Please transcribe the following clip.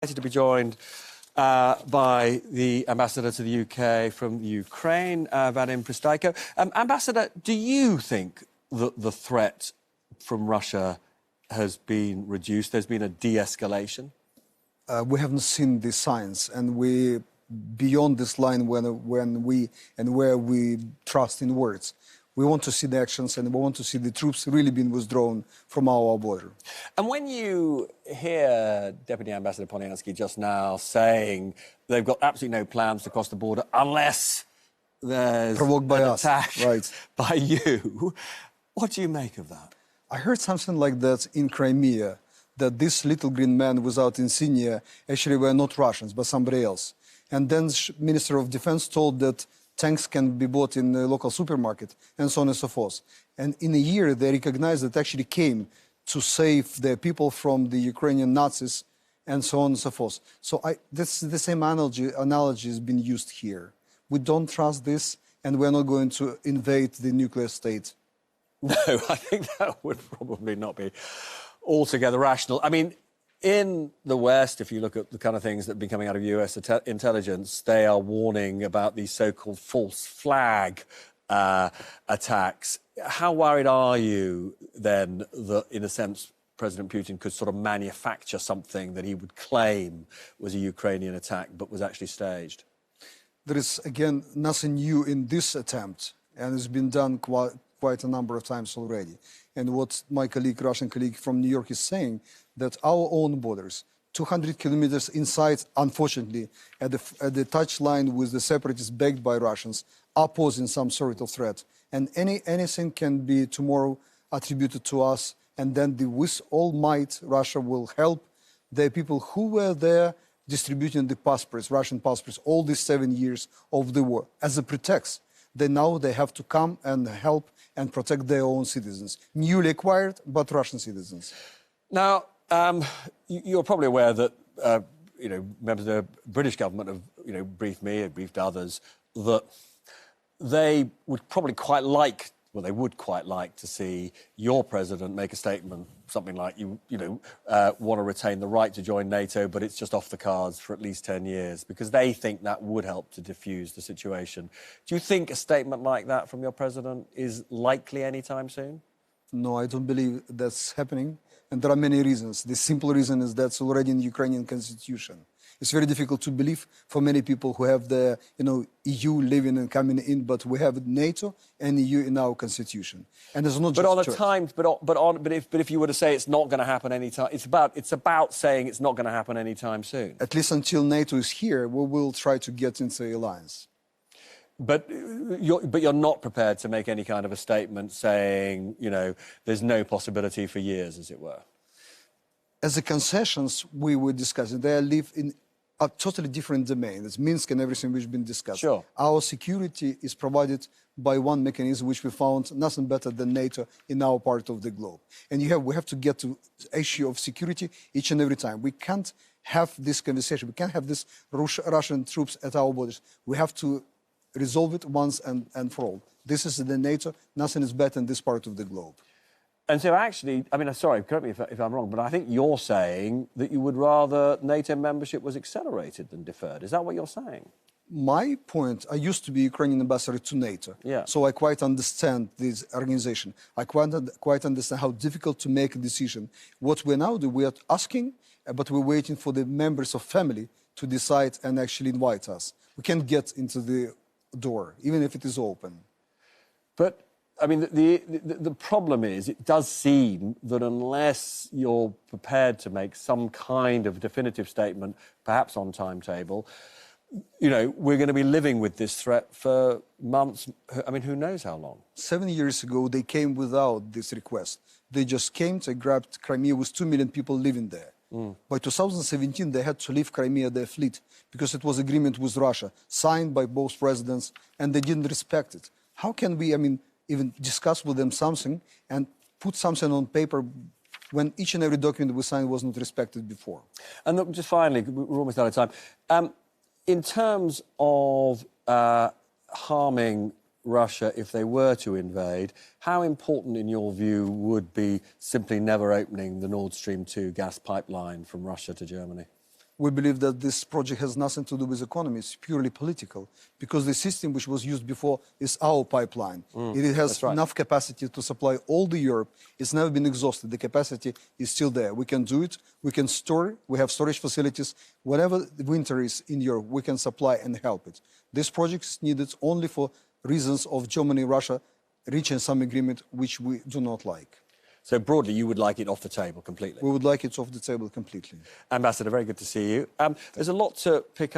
To be joined by the ambassador to the UK from Ukraine, Vadym Prystaiko. Ambassador, do you think that the threat from Russia has been reduced? There's been a de-escalation? We haven't seen the signs, and we beyond this line when we and where we trust in words. We want to see the actions, and we want to see the troops really being withdrawn from our border. And when you hear Deputy Ambassador Polyansky just now saying they've got absolutely no plans to cross the border unless there's provoked by an us, attack right? By you, what do you make of that? I heard something like that in Crimea, that this little green man without insignia actually were not Russians, but somebody else. And then the Minister of Defense told that tanks can be bought in the local supermarket, and so on and so forth. And in a year, they recognized that actually came to save their people from the Ukrainian Nazis, and so on and so forth. So this the same analogy has been used here. We don't trust this, and we're not going to invade the nuclear state. No, I think that would probably not be altogether rational. I mean, in the West, if you look at the kind of things that have been coming out of US intelligence, they are warning about these so-called false flag attacks. How worried are you, then, that, in a sense, President Putin could sort of manufacture something that he would claim was a Ukrainian attack but was actually staged? There is, again, nothing new in this attempt, and it's been done quite a number of times already. And what my Russian colleague from New York is saying, that our own borders, 200 kilometers inside, unfortunately, at the touch line with the separatists backed by Russians, are posing some sort of threat. And anything can be tomorrow attributed to us, and then with all might, Russia will help the people who were there distributing the passports, Russian passports, all these 7 years of the war, as a pretext. Now they have to come and help and protect their own citizens, newly acquired, but Russian citizens. Now, you're probably aware that, members of the British government have, briefed me, have briefed others, that they would probably quite like, well, they would quite like to see your president make a statement, something like, want to retain the right to join NATO, but it's just off the cards for at least 10 years, because they think that would help to diffuse the situation. Do you think a statement like that from your president is likely anytime soon? No, I don't believe that's happening. And there are many reasons. The simple reason is that's already in the Ukrainian constitution. It's very difficult to believe for many people who have the EU living and coming in, but we have NATO and EU in our constitution. And it's not but just on a time, but if you were to say it's not going to happen anytime, it's about saying it's not going to happen anytime soon. At least until NATO is here, we will try to get into the alliance. But you're not prepared to make any kind of a statement saying, there's no possibility for years, as it were. As the concessions we were discussing, they live in a totally different domain. It's Minsk and everything which has been discussed. Sure. Our security is provided by one mechanism which we found nothing better than NATO in our part of the globe. And we have to get to the issue of security each and every time. We can't have this conversation. We can't have this Russian troops at our borders. We have to resolve it once and for all. This is the NATO. Nothing is better in this part of the globe. And so actually, sorry, correct me if I'm wrong, but I think you're saying that you would rather NATO membership was accelerated than deferred. Is that what you're saying? My point, I used to be Ukrainian ambassador to NATO, so I quite understand this organization. I quite understand how difficult to make a decision. What we now do, we are asking, but we're waiting for the members of family to decide and actually invite us. We can't get into the door, even if it is open. But the problem is, it does seem that unless you're prepared to make some kind of definitive statement, perhaps on timetable, we're going to be living with this threat for months. Who knows how long? 7 years ago, they came without this request. They just came to grab Crimea with 2 million people living there. By 2017, they had to leave Crimea, their fleet, because it was agreement with Russia, signed by both presidents, and they didn't respect it. How can we, even discuss with them something and put something on paper when each and every document we signed was not respected before? And look, just finally, we're almost out of time. In terms of harming Russia if they were to invade, how important, in your view, would be simply never opening the Nord Stream 2 gas pipeline from Russia to Germany? we believe that this project has nothing to do with economy. It's purely political, because the system which was used before is our pipeline. It has enough capacity to supply all the Europe. It's never been exhausted. The capacity is still there. We can do it. We can store it. We have storage facilities. Whatever the winter is in Europe, we can supply and help it. This project is needed only for reasons of Germany, Russia reaching some agreement which we do not like. So broadly, you would like it off the table completely? We would like it off the table completely. Ambassador, very good to see you. There's a lot to pick up.